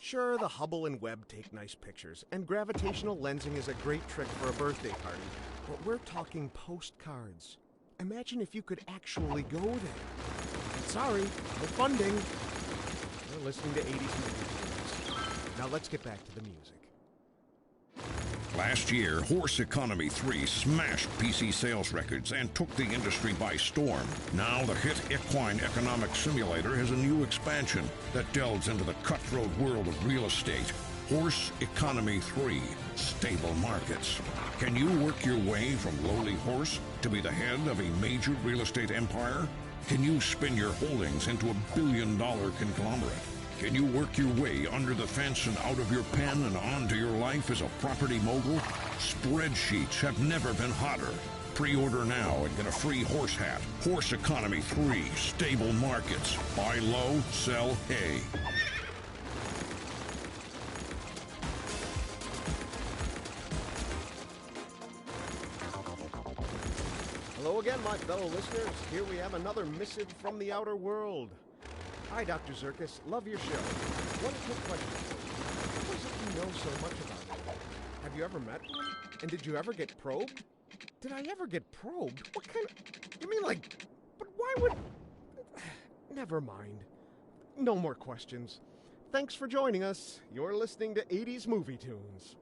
Sure, the Hubble and Webb take nice pictures, and gravitational lensing is a great trick for a birthday party, but we're talking postcards. Imagine if you could actually go there. Sorry, no funding. You're listening to 80s movies. Now let's get back to the music. Last year, Horse Economy 3 smashed PC sales records and took the industry by storm. Now the hit Equine Economic Simulator has a new expansion that delves into the cutthroat world of real estate. Horse Economy 3, Stable Markets. Can you work your way from lowly horse to be the head of a major real estate empire? Can you spin your holdings into $1 billion conglomerate? Can you work your way under the fence and out of your pen and onto your life as a property mogul? Spreadsheets have never been hotter. Pre-order now and get a free horse hat. Horse Economy 3, Stable Markets. Buy low, sell hay. Hello again, my fellow listeners. Here we have another missive from the outer world. Hi, Dr. Zirkus. Love your show. One quick question for you. What is it you know so much about him? Have you ever met one? And did you ever get probed? Did I ever get probed? What kind of... You mean like... But why would... Never mind. No more questions. Thanks for joining us. You're listening to 80s Movie Tunes.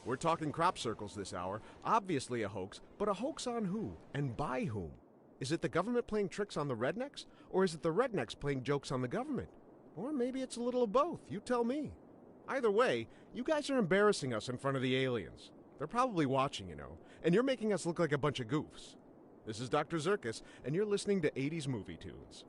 We're talking crop circles this hour. Obviously a hoax, but a hoax on who and by whom? Is it the government playing tricks on the rednecks? Or is it the rednecks playing jokes on the government? Or maybe it's a little of both. You tell me. Either way, you guys are embarrassing us in front of the aliens. They're probably watching, you know, and you're making us look like a bunch of goofs. This is Dr. Zirkus, and you're listening to 80s movie tunes.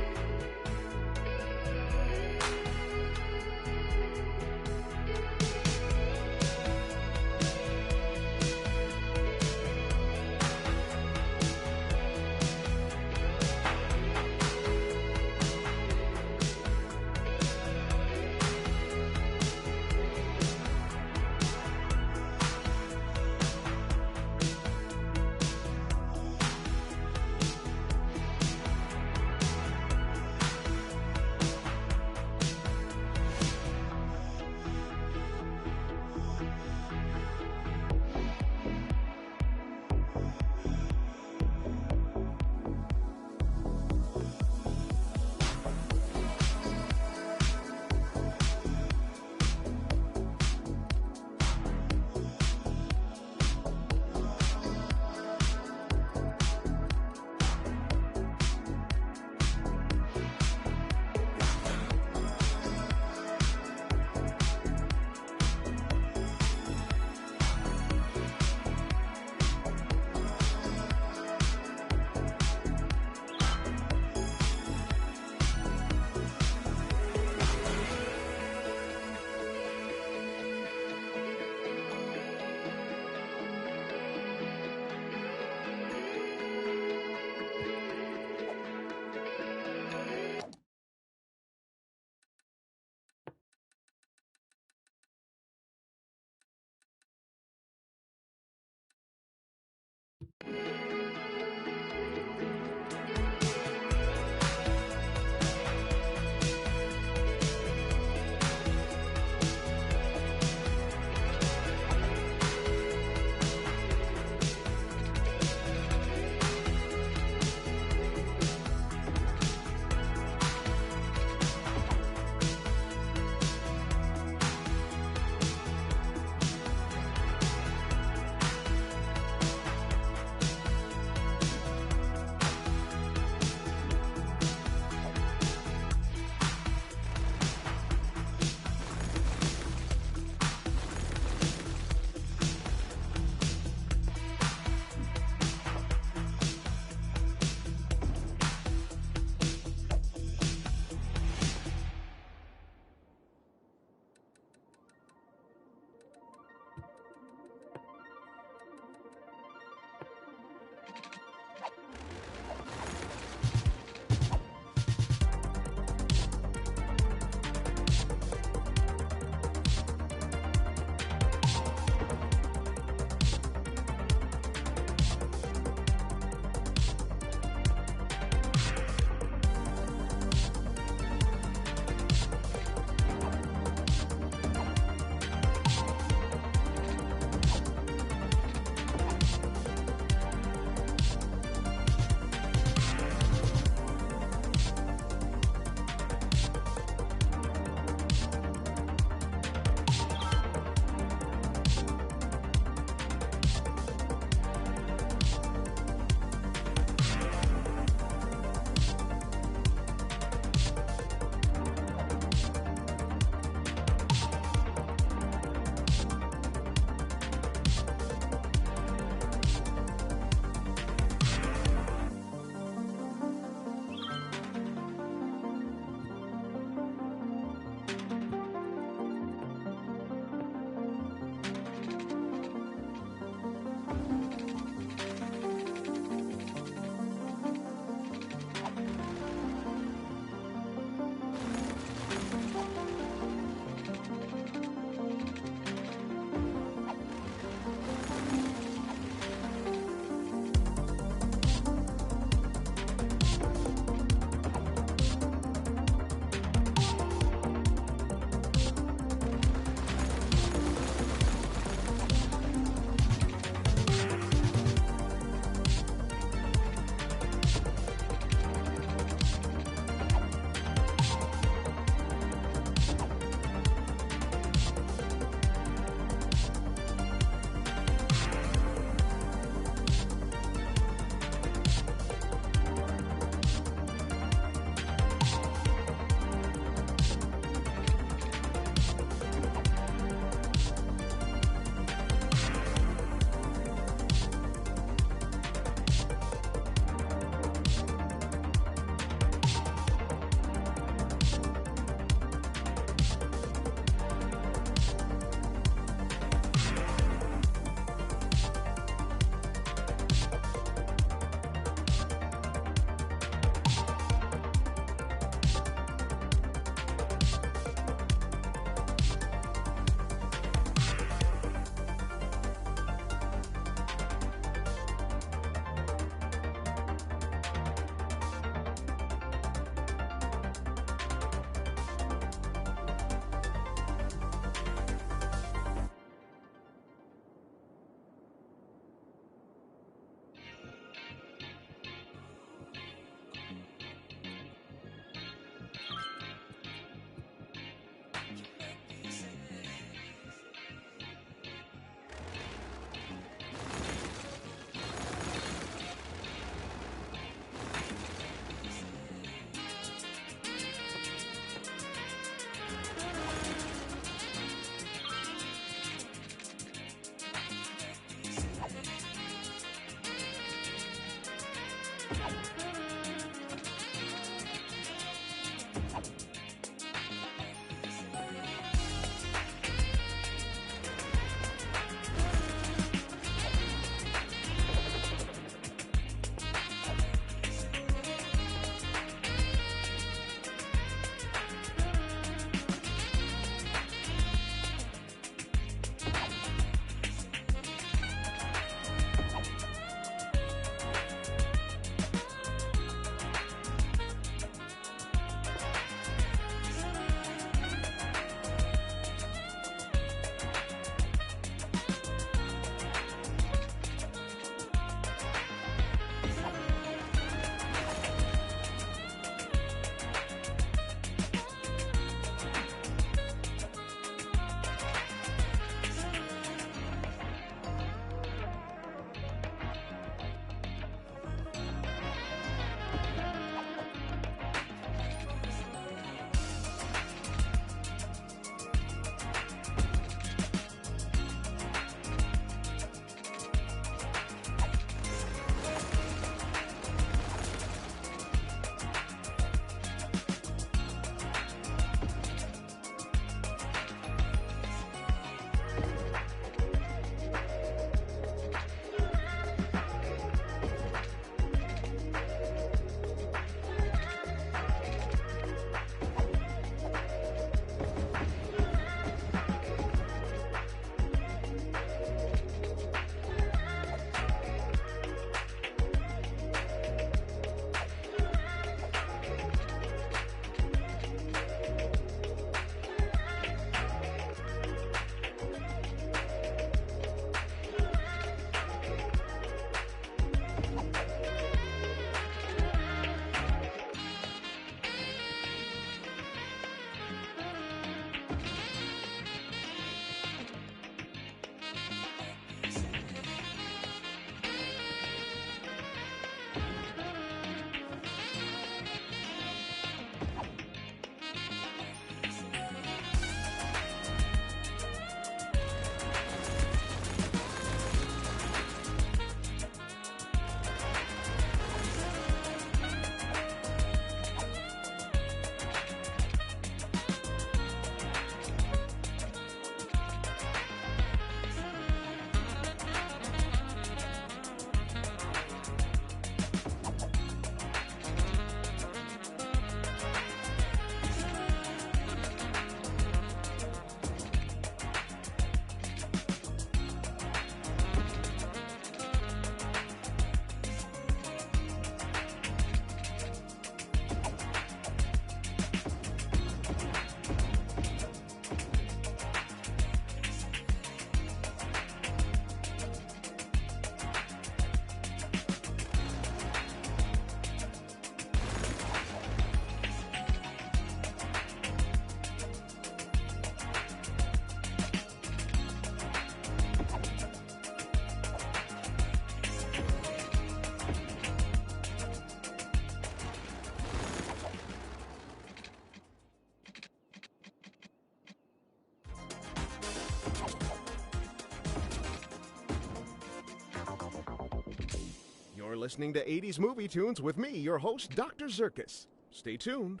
listening to 80s Movie Tunes with me, your host, Dr. Zirkus. Stay tuned.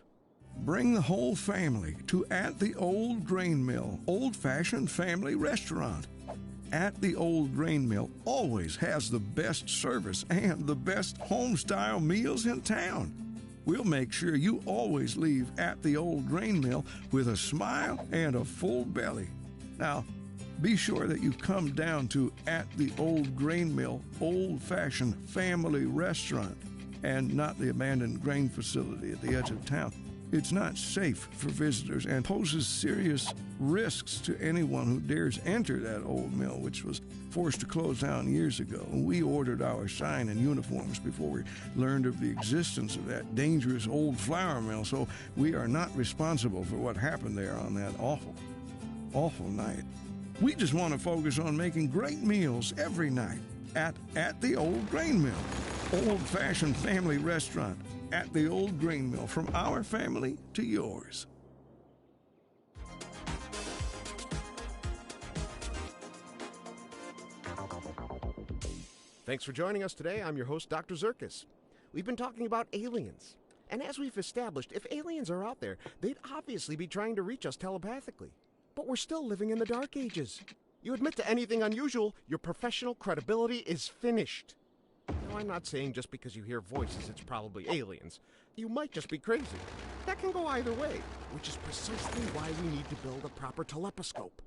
Bring the whole family to At the Old Grain Mill, old-fashioned family restaurant. At the Old Grain Mill always has the best service and the best home-style meals in town. We'll make sure you always leave At the Old Grain Mill with a smile and a full belly. Now, be sure that you come down to At the Old Grain Mill, old-fashioned family restaurant, and not the abandoned grain facility at the edge of town. It's not safe for visitors and poses serious risks to anyone who dares enter that old mill, which was forced to close down years ago. We ordered our sign and uniforms before we learned of the existence of that dangerous old flour mill, so we are not responsible for what happened there on that awful night. We just want to focus on making great meals every night at the Old Grain Mill, old-fashioned family restaurant. At the Old Grain Mill, from our family to yours. Thanks for joining us today. I'm your host, Dr. Zirkus. We've been talking about aliens. And as we've established, if aliens are out there, they'd obviously be trying to reach us telepathically. But we're still living in the Dark Ages. You admit to anything unusual, your professional credibility is finished. Now, I'm not saying just because you hear voices it's probably aliens. You might just be crazy. That can go either way, which is precisely why we need to build a proper telescope.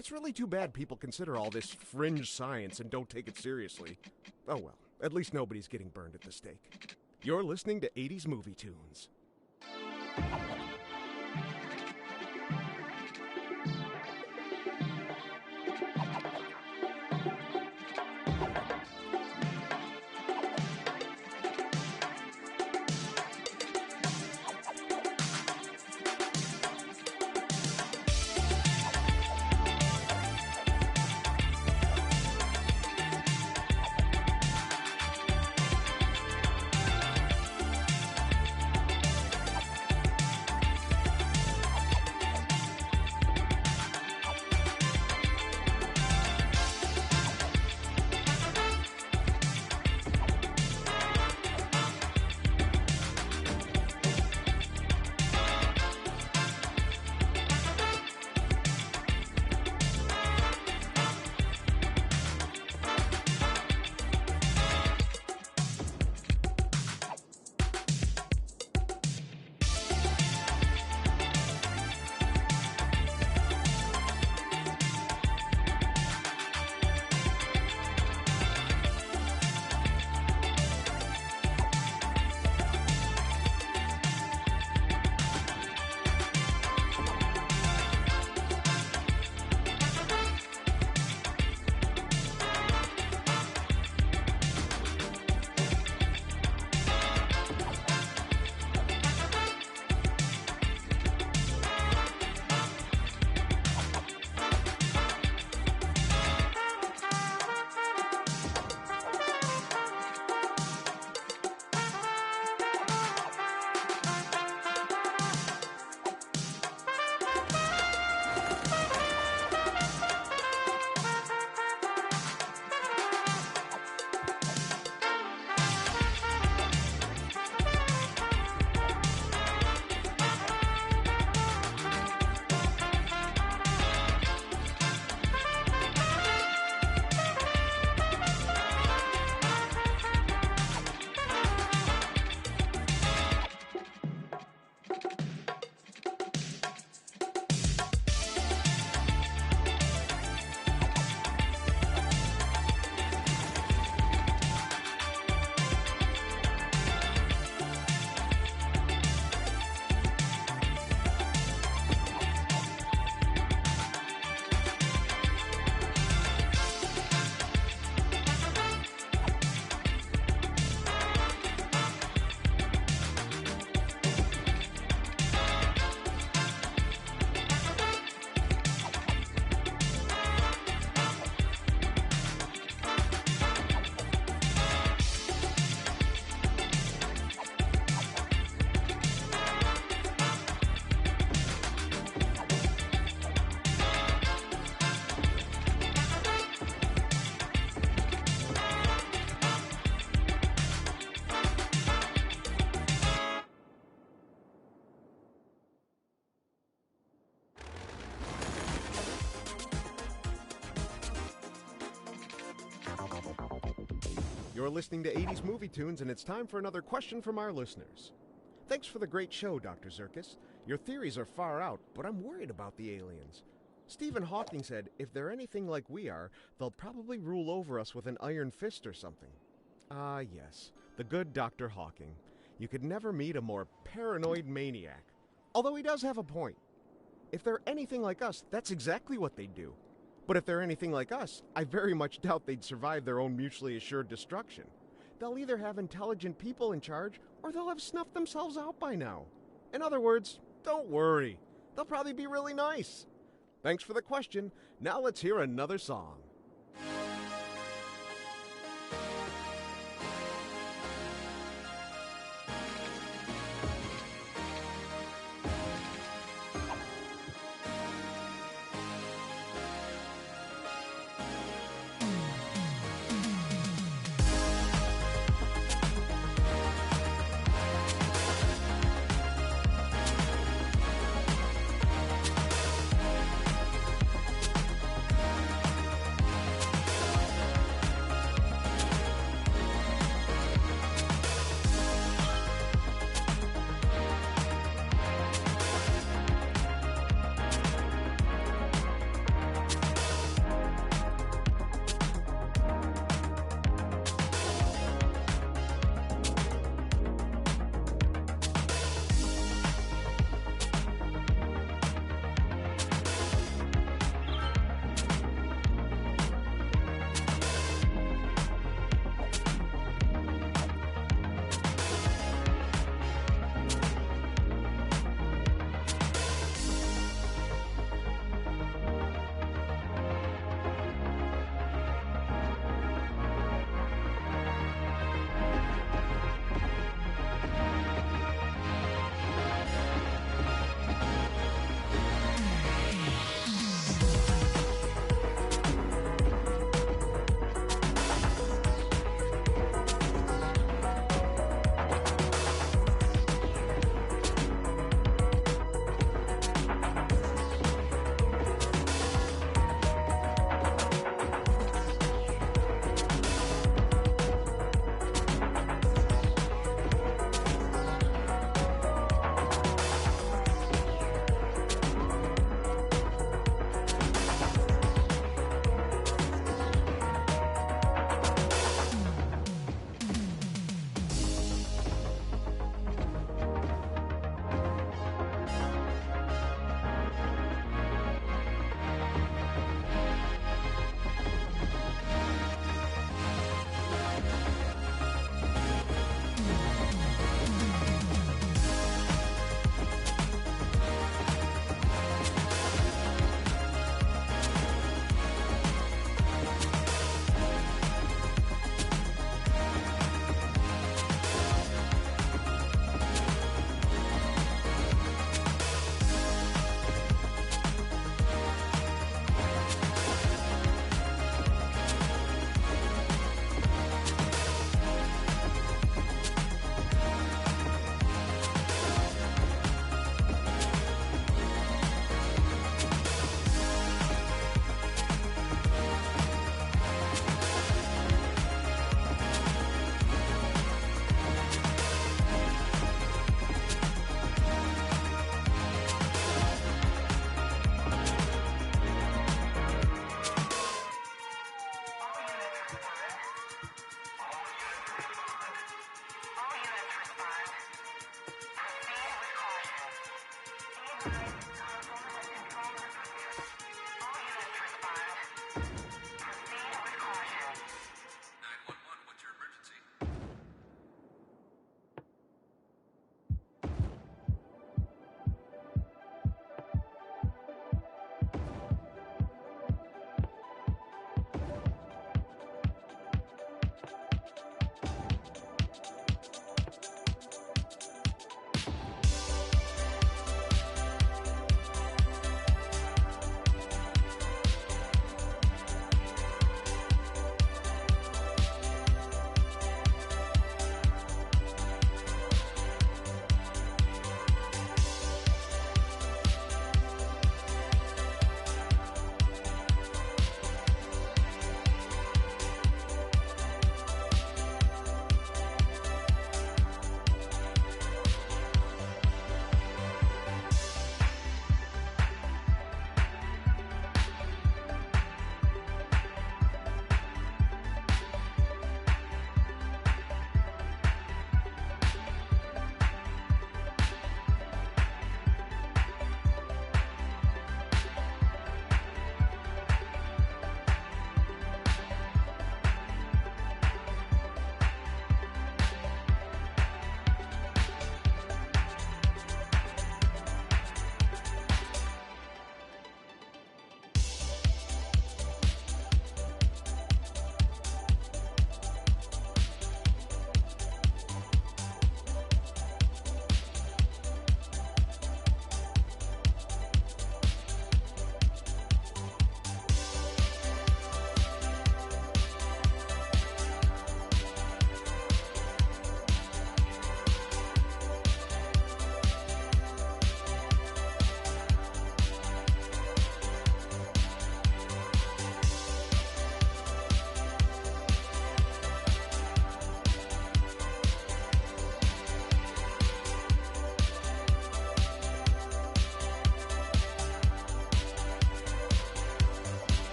It's really too bad people consider all this fringe science and don't take it seriously. Oh well, at least nobody's getting burned at the stake. You're listening to 80s Movie Tunes. You're listening to 80s Movie Tunes, and it's time for another question from our listeners. Thanks for the great show, Dr. Zirkus. Your theories are far out, but I'm worried about the aliens. Stephen Hawking said if they're anything like we are, they'll probably rule over us with an iron fist or something. Ah, yes, the good Dr. Hawking. You could never meet a more paranoid maniac. Although he does have a point. If they're anything like us, that's exactly what they'd do. But if they're anything like us, I very much doubt they'd survive their own mutually assured destruction. They'll either have intelligent people in charge, or they'll have snuffed themselves out by now. In other words, don't worry. They'll probably be really nice. Thanks for the question. Now let's hear another song.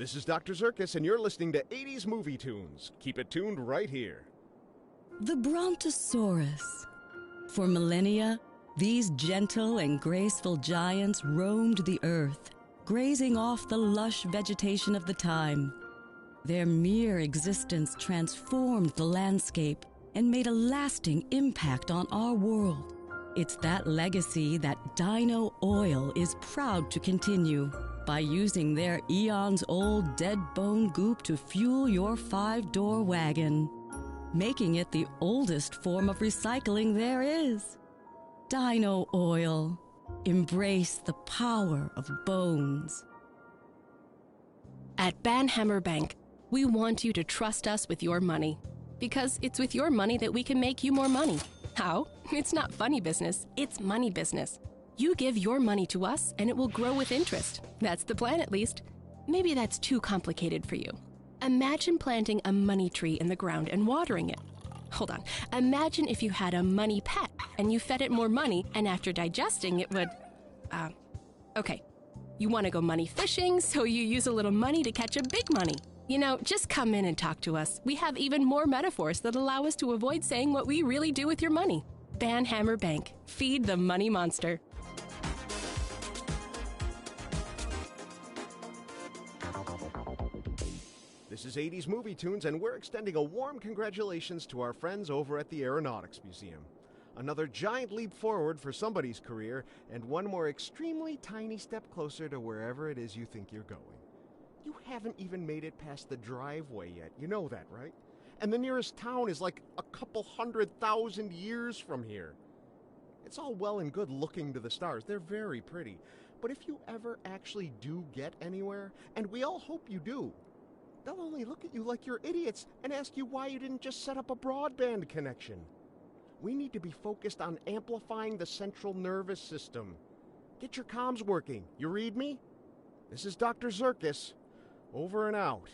This is Dr. Zirkus, and you're listening to 80s Movie Tunes. Keep it tuned right here. The Brontosaurus. For millennia, these gentle and graceful giants roamed the earth, grazing off the lush vegetation of the time. Their mere existence transformed the landscape and made a lasting impact on our world. It's that legacy that Dino Oil is proud to continue by using their eons-old dead bone goop to fuel your 5-door wagon, making it the oldest form of recycling there is. Dino Oil. Embrace the power of bones. At Banhammer Bank, we want you to trust us with your money, because it's with your money that we can make you more money. How? It's not funny business, it's money business. You give your money to us and it will grow with interest. That's the plan, at least. Maybe that's too complicated for you. Imagine planting a money tree in the ground and watering it. Hold on. Imagine if you had a money pet and you fed it more money, and after digesting it would... Okay. You want to go money fishing, so you use a little money to catch a big money. You know, just come in and talk to us. We have even more metaphors that allow us to avoid saying what we really do with your money. Banhammer Bank. Feed the money monster. This is 80s Movie Tunes, and we're extending a warm congratulations to our friends over at the Aeronautics Museum. Another giant leap forward for somebody's career, and one more extremely tiny step closer to wherever it is you think you're going. You haven't even made it past the driveway yet, you know that, right? And the nearest town is like a couple 100,000 years from here. It's all well and good looking to the stars, they're very pretty, but if you ever actually do get anywhere, and we all hope you do, they'll only look at you like you're idiots and ask you why you didn't just set up a broadband connection. We need to be focused on amplifying the central nervous system. Get your comms working. You read me? This is Dr. Zirkus. Over and out.